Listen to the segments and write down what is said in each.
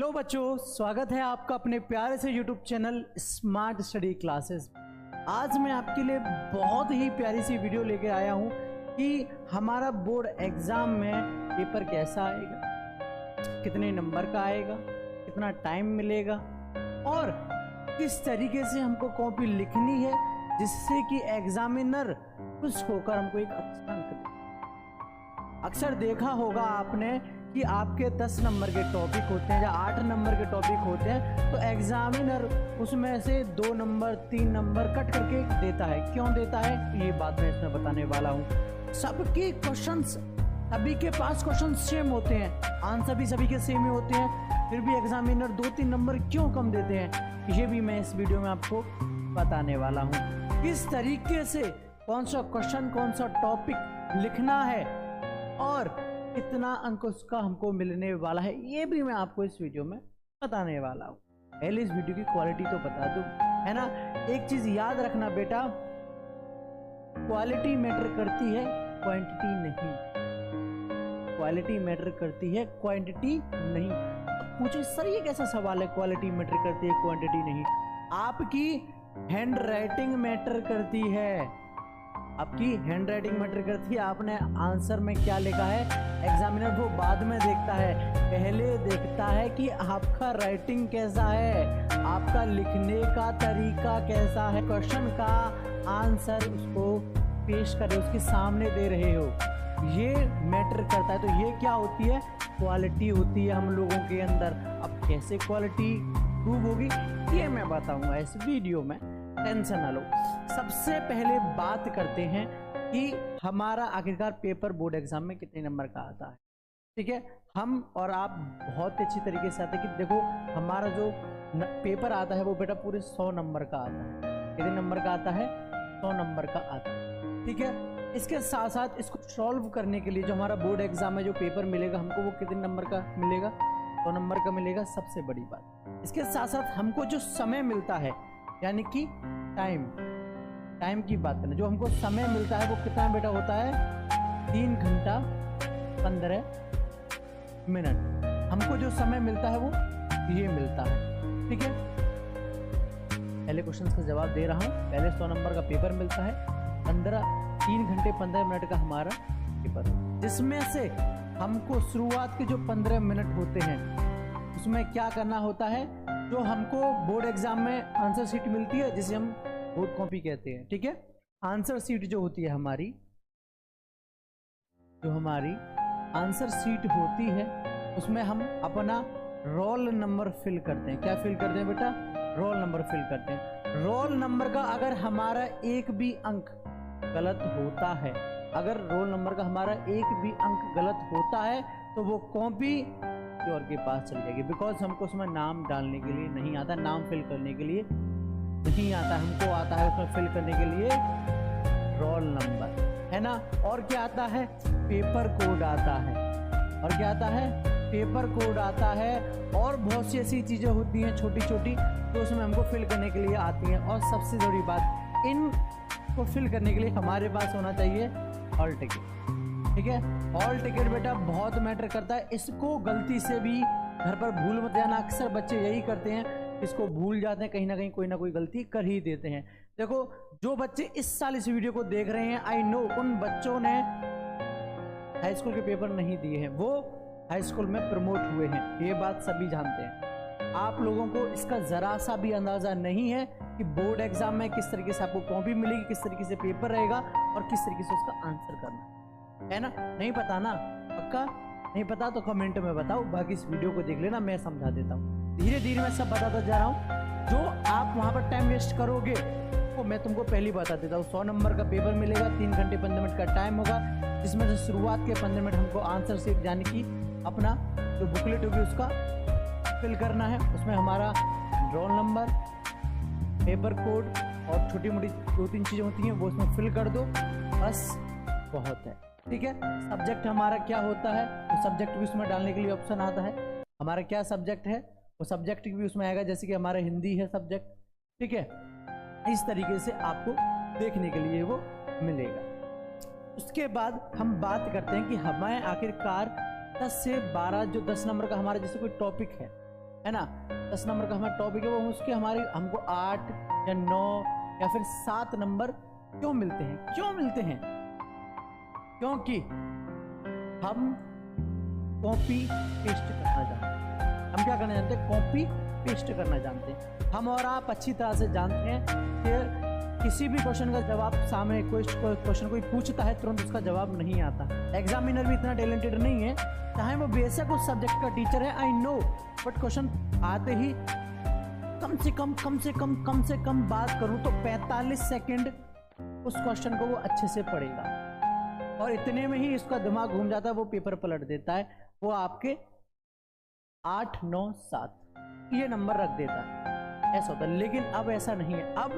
Hello बच्चों, स्वागत है आपका अपने प्यारे से YouTube channel smart study classes. आज मैं आपके लिए बहुत ही प्यारी सी वीडियो लेके आया हूँ कि हमारा बोर्ड एग्जाम में पेपर कैसा आएगा, कितने नंबर का आएगा, कितना टाइम मिलेगा और किस तरीके से हमको कॉपी लिखनी है जिससे कि एग्जामिनर खुश होकर हमको एक अच्छा अंक दे। अक्सर देखा होगा आपने कि आपके 10 नंबर के टॉपिक होते हैं या 8 नंबर के टॉपिक होते हैं तो एग्जामिनर उसमें से 2 नंबर 3 नंबर कट करके देता है। क्यों देता है ये बात मैं इसमें बताने वाला हूँ। सबके क्वेश्चंस, सभी के पास क्वेश्चन सेम होते हैं, आंसर भी सभी के सेम ही होते हैं, फिर भी एग्जामिनर 2-3 नंबर क्यों कम देते हैं ये भी मैं इस वीडियो में आपको बताने वाला हूँ। किस तरीके से कौन सा क्वेश्चन, कौन सा टॉपिक लिखना है और कितना अंक उसका हमको मिलने वाला है ये भी मैं आपको इस वीडियो में बताने वाला हूँ। पहले इस वीडियो की क्वालिटी तो बता दूं, है ना। एक चीज याद रखना बेटा, क्वालिटी मैटर करती है, क्वांटिटी नहीं। क्वालिटी मैटर करती है, क्वांटिटी नहीं। अब पूछे सर ये कैसा सवाल है, क्वालिटी मैटर करती है क्वांटिटी नहीं। आपकी हैंड राइटिंग मैटर करती है, आपकी हैंड राइटिंग मैटर करती है। आपने आंसर में क्या लिखा है एग्जामिनर वो बाद में देखता है, पहले देखता है कि आपका राइटिंग कैसा है, आपका लिखने का तरीका कैसा है, क्वेश्चन का आंसर उसको पेश करे, उसके सामने दे रहे हो, ये मैटर करता है। तो ये क्या होती है, क्वालिटी होती है हम लोगों के अंदर। अब कैसे क्वालिटी प्रूव होगी ये मैं बताऊंगा इस वीडियो में, टेंशन ना लो। सबसे पहले बात करते हैं कि हमारा आखिरकार पेपर बोर्ड एग्जाम में कितने नंबर का आता है। ठीक है, हम और आप बहुत अच्छी तरीके से आते हैं कि देखो हमारा जो पेपर आता है वो बेटा पूरे 100 नंबर का आता है। कितने नंबर का आता है, 100 नंबर का आता है। ठीक है, इसके साथ साथ इसको सॉल्व करने के लिए जो हमारा बोर्ड एग्जाम में जो पेपर मिलेगा हमको वो कितने नंबर का मिलेगा, 100 नंबर का मिलेगा। सबसे बड़ी बात, इसके साथ साथ हमको जो समय मिलता है यानी कि टाइम की बात करें, जो हमको समय मिलता है वो कितना बेटा होता है, 3 घंटा 15 मिनट। हमको जो समय मिलता है वो ये मिलता है। ठीक है, पहले क्वेश्चन का जवाब दे रहा हूँ। पहले 100 नंबर का पेपर मिलता है, 3 घंटे 15 मिनट का हमारा पेपर, जिसमें से हमको शुरुआत के जो 15 मिनट होते हैं उसमें क्या करना होता है, जो हमको बोर्ड एग्जाम में आंसर शीट मिलती है जिसे हम बोर्ड कॉपी कहते हैं। ठीक है, आंसर शीट जो होती है हमारी, जो हमारी आंसर शीट होती है उसमें हम अपना रोल नंबर फिल करते हैं। क्या फिल करते हैं बेटा, रोल नंबर फिल करते हैं। रोल नंबर का अगर हमारा एक भी अंक गलत होता है, अगर रोल नंबर का हमारा एक भी अंक गलत होता है तो वो कॉपी और के पास चली जाएगी। बिकॉज हमको उसमें नाम डालने के लिए नहीं आता, नाम फिल करने के लिए नहीं आता, हमको आता है उसमें फिल करने के लिए रोल नंबर, है ना। और क्या आता है, पेपर कोड आता है, और क्या आता है, पेपर कोड आता है, और बहुत सी ऐसी चीज़ें होती हैं छोटी छोटी तो उसमें हमको फिल करने के लिए आती हैं। और सबसे बड़ी बात, इन को फिल करने के लिए हमारे पास होना चाहिए हॉल टिकट। ठीक है, हॉल टिकट बेटा बहुत मैटर करता है। इसको गलती से भी घर पर भूल मत जाना, अक्सर बच्चे यही करते हैं, इसको भूल जाते हैं, कहीं ना कहीं कोई ना कोई गलती कर ही देते हैं। देखो जो बच्चे इस साल इस वीडियो को देख रहे हैं, आई नो उन बच्चों ने हाई स्कूल के पेपर नहीं दिए हैं, वो हाई स्कूल में प्रमोट हुए हैं, ये बात सभी जानते हैं। आप लोगों को इसका जरा सा भी अंदाजा नहीं है कि बोर्ड एग्जाम में किस तरीके से आपको कॉपी मिलेगी, किस तरीके से पेपर रहेगा और किस तरीके से उसका आंसर करना है ना। नहीं पता ना, पक्का नहीं पता तो कमेंट में बताओ, बाकी इस वीडियो को देख लेना, मैं समझा देता हूँ। धीरे धीरे मैं सब बताता जा रहा हूँ। जो आप वहाँ पर टाइम वेस्ट करोगे वो मैं तुमको पहले बता देता हूँ। 100 नंबर का पेपर मिलेगा, 3 घंटे 15 मिनट का टाइम होगा, जिसमें से शुरुआत के 15 मिनट हमको आंसर शीट यानी कि अपना जो बुकलेट होगी उसका फिल करना है। उसमें हमारा रोल नंबर, पेपर कोड और छोटी मोटी 2-3 चीज़ें होती हैं वो उसमें फिल कर दो, बस बहुत है। ठीक है, सब्जेक्ट हमारा क्या होता है, तो सब्जेक्ट भी उसमें डालने के लिए ऑप्शन आता है। हमारा क्या सब्जेक्ट है वो सब्जेक्ट भी उसमें आएगा, जैसे कि हमारा हिंदी है सब्जेक्ट। ठीक है, इस तरीके से आपको देखने के लिए वो मिलेगा। उसके बाद हम बात करते हैं कि हमें आखिरकार 10 से 12 जो 10 नंबर का हमारा जैसे कोई टॉपिक है, है ना, 10 नंबर का हमारा टॉपिक है, वो उसके हमारे हमको 8 या 9 या फिर 7 नंबर क्यों मिलते हैं? क्यों मिलते हैं? क्योंकि हम कॉपी पेस्ट करना जानते हैं। हम क्या करना जानते हैं? कॉपी पेस्ट करना जानते हैं। हम और आप अच्छी तरह से जानते हैं कि किसी भी क्वेश्चन का जवाब सामने क्वेश्चन कोई पूछता है तुरंत उसका जवाब नहीं आता। एग्जामिनर भी इतना टैलेंटेड नहीं है, चाहे वो बेशक उस सब्जेक्ट का टीचर है, आई नो, बट क्वेश्चन आते ही कम से कम बात करूं तो 45 सेकंड उस क्वेश्चन को वो अच्छे से पढ़ेगा और इतने में ही इसका दिमाग घूम जाता है, वो पेपर पलट देता है, वो आपके 8, 9, 7 ये नंबर रख देता है, ऐसा होता है। लेकिन अब ऐसा नहीं है। अब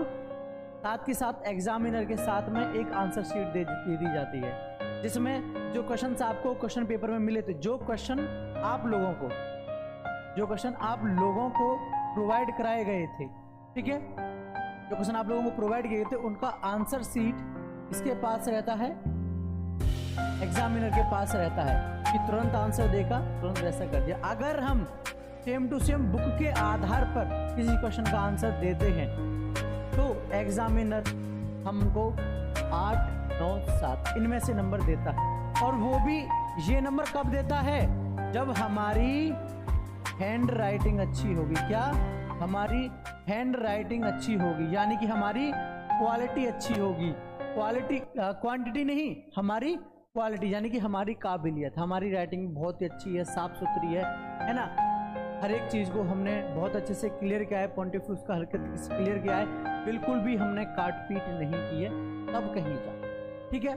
साथ के साथ एग्जामिनर के साथ में एक आंसर शीट दे दी जाती है, जिसमें जो क्वेश्चन आपको क्वेश्चन पेपर में मिले थे, जो क्वेश्चन आप लोगों को प्रोवाइड कराए गए थे, ठीक है, जो क्वेश्चन आप लोगों को प्रोवाइड किए थे उनका आंसर शीट इसके पास रहता है, एग्जामिनर के पास रहता है कि तुरंत आंसर देखा, तुरंत वैसा कर दिया। अगर हम सेम टू सेम बुक के आधार पर किसी क्वेश्चन का आंसर देते हैं तो एग्जामिनर हमको 8, 9, 7 इनमें से नंबर देता है। और वो भी ये नंबर कब देता है? जब हमारी हैंड राइटिंग अच्छी होगी। क्या? हमारी हैंड राइटिंग अच्छी होगी, यानी कि हमारी क्वालिटी अच्छी होगी। क्वांटिटी नहीं, हमारी क्वालिटी, यानी कि हमारी काबिलियत, हमारी राइटिंग बहुत ही अच्छी है, साफ सुथरी है ना, हर एक चीज़ को हमने बहुत अच्छे से क्लियर किया है, पॉइंट ऑफ व्यू उसका हल्के क्लियर किया है, बिल्कुल भी हमने काट पीट नहीं की है, तब कहीं जा। ठीक है,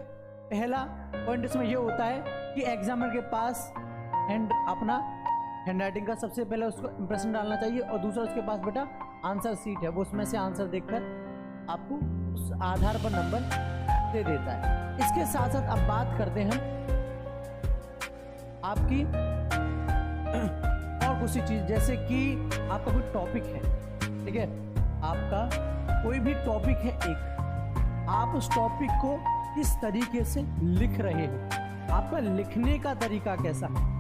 पहला पॉइंट इसमें यह होता है कि एग्जामिनर के पास अपना हैंड राइटिंग का सबसे पहले उसको इंप्रेशन डालना चाहिए, और दूसरा उसके पास बेटा आंसर सीट है, वो उसमें से आंसर देखकर आपको उस आधार पर नंबर दे देता है। इसके साथ साथ अब बात करते हैं आपकी और कुछ चीज, जैसे कि आपका कोई टॉपिक है, ठीक है, आपका कोई भी टॉपिक है एक, आप उस टॉपिक को किस तरीके से लिख रहे हो, आपका लिखने का तरीका कैसा है।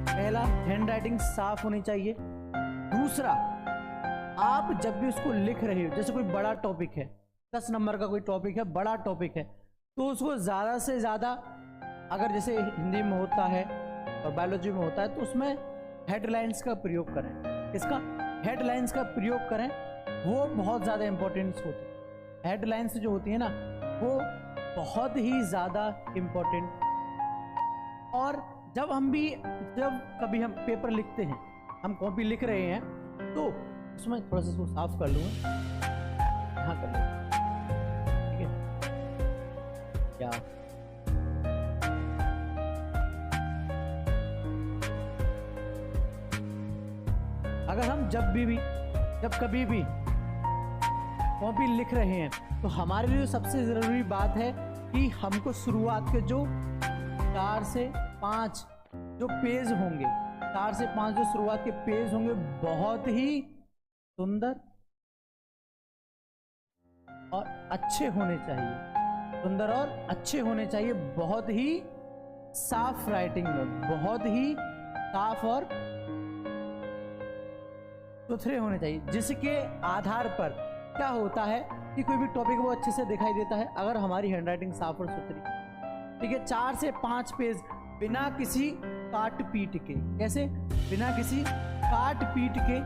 पहला, हैंड राइटिंग साफ होनी चाहिए। दूसरा, आप जब भी उसको लिख रहे हो, जैसे कोई बड़ा टॉपिक है, 10 नंबर का कोई टॉपिक है, बड़ा टॉपिक है, तो उसको ज़्यादा से ज़्यादा, अगर जैसे हिंदी में होता है और बायोलॉजी में होता है, तो उसमें हेडलाइंस का प्रयोग करें। इसका हेडलाइंस का प्रयोग करें, वो बहुत ज़्यादा इंपॉर्टेंस होती है। हेडलाइंस जो होती है ना, वो बहुत ही ज़्यादा इम्पोर्टेंट। और जब कभी हम पेपर लिखते हैं, हम कॉपी लिख रहे हैं, तो उसमें थोड़ा सा इसको साफ कर लूँगा, यहाँ कर लूँगा, ठीक है क्या, अगर हम जब कभी भी कॉपी लिख रहे हैं, तो हमारे लिए सबसे ज़रूरी बात है कि हमको शुरुआत के जो 4 से 5 जो पेज होंगे, 4 से 5 जो शुरुआत के पेज होंगे, बहुत ही सुंदर और अच्छे होने चाहिए, सुंदर और अच्छे होने चाहिए, बहुत ही साफ राइटिंग में, बहुत ही साफ और सुथरे होने चाहिए, जिसके आधार पर क्या होता है कि कोई भी टॉपिक वो अच्छे से दिखाई देता है अगर हमारी हैंडराइटिंग साफ और सुथरी। ठीक है, 4 से 5 पेज बिना किसी काट पीट के, कैसे, बिना किसी काट पीट के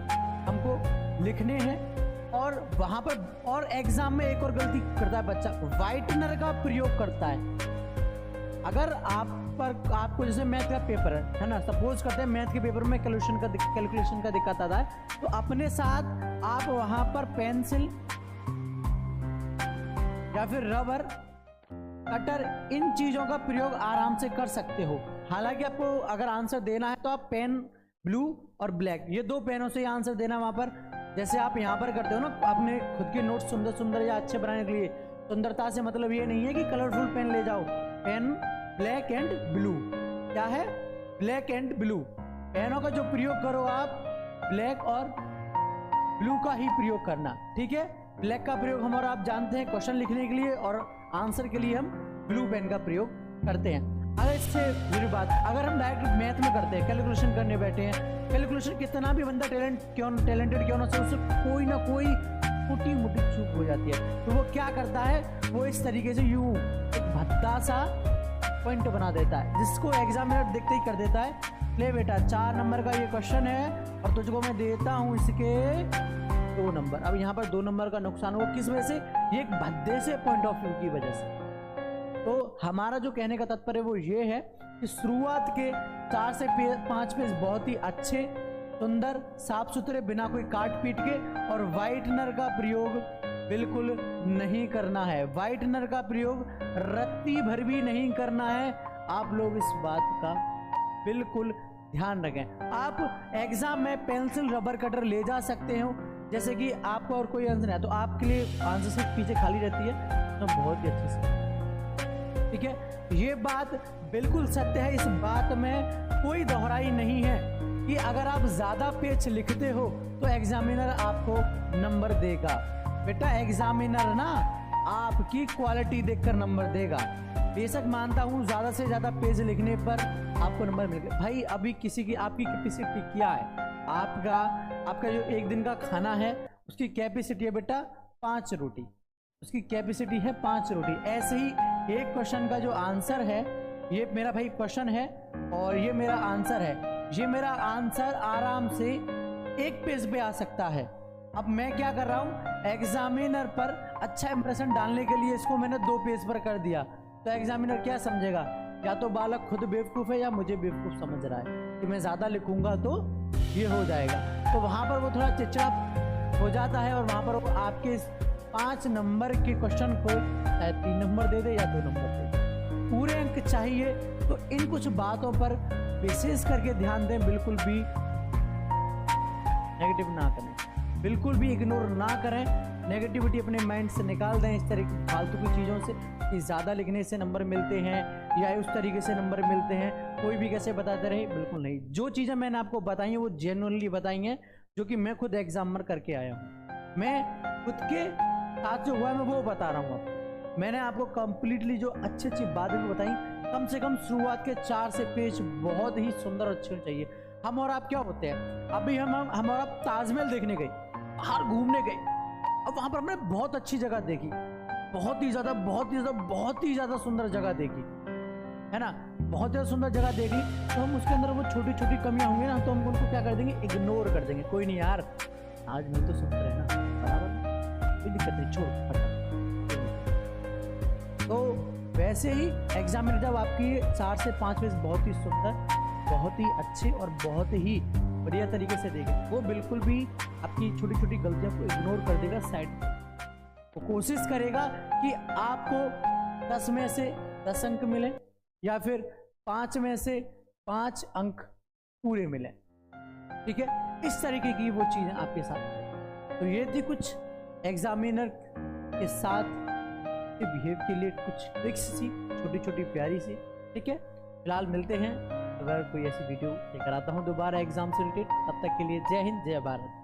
हमको लिखने हैं। और वहां पर और एग्जाम में एक और गलती करता है बच्चा, वाइटनर का प्रयोग करता है। अगर आपको जैसे मैथ का पेपर है ना, सपोज करते हैं मैथ के पेपर में कैलकुलेशन का दिक्कत आता है, तो अपने साथ आप वहां पर पेंसिल या फिर रबर, कटर, इन चीजों का प्रयोग आराम से कर सकते हो। हालांकि आपको अगर आंसर देना है तो आप पेन ब्लू और ब्लैक, ये 2 पेनों से आंसर देना वहां पर, जैसे आप यहाँ पर करते हो ना अपने खुद के नोट सुंदर या अच्छे बनाने के लिए। सुंदरता से मतलब ये नहीं है कि कलरफुल पेन ले जाओ, पेन ब्लैक एंड ब्लू, क्या है, ब्लैक एंड ब्लू, पेनों का जो प्रयोग करो आप ब्लैक और ब्लू का ही प्रयोग करना। ठीक है, ब्लैक का प्रयोग हम और आप जानते हैं क्वेश्चन लिखने के लिए, और आंसर के लिए हम ब्लू पेन का प्रयोग करते हैं। अगर इससे मेरी बात, अगर हम डायरेक्ट मैथ में करते हैं, कैलकुलेशन करने बैठे हैं, कैलकुलेशन कितना भी बंदा टैलेंटेड क्यों ना, उससे कोई ना कोई छोटी मोटी चूक हो जाती है। तो वो क्या करता है, वो इस तरीके से यूं एक भद्दा सा पॉइंट बना देता है, जिसको एग्जामिनर देखते ही कर देता है, ले बेटा 4 नंबर का ये क्वेश्चन है और तुझको मैं देता हूँ इसके 2 नंबर। अब यहाँ पर 2 नंबर का नुकसान हुआ, किस वजह से, ये एक भद्दे से पॉइंट ऑफ व्यू की वजह से। तो हमारा जो कहने का तात्पर्य वो ये है कि शुरुआत के 4 से 5 पेज बहुत ही अच्छे, सुंदर, साफ सुथरे, बिना कोई काट पीट के, और वाइटनर का प्रयोग बिल्कुल नहीं करना है। वाइटनर का प्रयोग रत्ती भर भी नहीं करना है। आप लोग इस बात का बिल्कुल ध्यान रखें। आप एग्जाम में पेंसिल रबर कटर ले जा सकते हो, जैसे कि आपको और कोई आंसर है तो आपके लिए आंसर सिर्फ पीछे खाली रहती है, तो बहुत ही अच्छे से, ठीक है। ये बात बिल्कुल सत्य है, इस बात में कोई दोहराई नहीं है कि अगर आप ज्यादा पेज लिखते हो तो एग्जामिनर आपको नंबर देगा। बेटा एग्जामिनर ना आपकी क्वालिटी देखकर नंबर देगा। बेशक मानता हूँ ज्यादा से ज्यादा पेज लिखने पर आपको नंबर मिलेगा। भाई अभी किसी की आपकी कैपेसिटी क्या है, आपका जो एक दिन का खाना है उसकी कैपेसिटी है बेटा 5 रोटी, उसकी कैपेसिटी है 5 रोटी। ऐसे ही एक क्वेश्चन का जो आंसर है, ये मेरा भाई क्वेश्चन है और ये मेरा आंसर है, ये मेरा आंसर आराम से 1 पेज पे आ सकता है। अब मैं क्या कर रहा हूँ, एग्जामिनर पर अच्छा इंप्रेशन डालने के लिए इसको मैंने 2 पेज पर कर दिया, तो एग्जामिनर क्या समझेगा, या तो बालक खुद बेवकूफ़ है या मुझे बेवकूफ़ समझ रहा है कि मैं ज़्यादा लिखूंगा तो ये हो जाएगा। तो वहाँ पर वो थोड़ा चिड़चिड़ा हो जाता है और वहाँ पर वो आपके 5 नंबर के क्वेश्चन को शायद 3 नंबर दे दे या 2 नंबर दे दे। पूरे अंक चाहिए, तो इन कुछ बातों पर विशेष करके ध्यान दें, बिल्कुल भी नेगेटिव ना करें, बिल्कुल भी इग्नोर ना करें, नेगेटिविटी अपने माइंड से निकाल दें इस तरह की फालतू की चीज़ों से कि ज़्यादा लिखने से नंबर मिलते हैं या उस तरीके से नंबर मिलते हैं, कोई भी कैसे बताते रहे, बिल्कुल नहीं। जो चीज़ें मैंने आपको बताई हैं वो जेन्युइनली बताई हैं, जो कि मैं खुद एग्जाम करके आया हूँ। मैं खुद के साथ जो हुआ है मैं वो बता रहा हूँ आपको। मैंने आपको कंप्लीटली जो अच्छी अच्छी बातें भी बताई, कम से कम शुरुआत के 4 से पेज बहुत ही सुंदर और अच्छे चाहिए। हम और आप क्या होते हैं, अभी हम और आप ताजमहल देखने गए, बाहर घूमने गए, अब वहाँ पर हमने बहुत अच्छी जगह देखी, बहुत ही ज़्यादा सुंदर जगह देखी, है ना, बहुत ज़्यादा सुंदर जगह देखी, तो हम उसके अंदर वो छोटी छोटी कमियां होंगी ना, तो हम उनको क्या कर देंगे, इग्नोर कर देंगे। कोई नहीं यार, ताजमहल तो सुंदर है ना, बराबर, कोई दिक्कत नहीं, छोड़ हटा। तो वैसे ही एग्जामिनर जब आपकी 4 से 5 पेज बहुत ही सुंदर, बहुत ही अच्छे और बहुत ही बढ़िया तरीके से देखे, वो बिल्कुल भी आपकी छोटी छोटी गलतियों को इग्नोर कर देगा, साइड पे। वो कोशिश करेगा कि आपको 10 में से 10 अंक मिले या फिर 5 में से 5 अंक पूरे मिले, ठीक है, इस तरीके की वो चीज़ें आपके साथ। तो ये थी कुछ एग्जामिनर के साथ बिहेव के लिए कुछ ट्रिक्स सी, छोटी छोटी प्यारी सी, ठीक है। फिलहाल मिलते हैं, अगर कोई ऐसी वीडियो लेकर आता हूँ दोबारा एग्जाम से रिलेटेड, तब तक के लिए जय हिंद, जय भारत।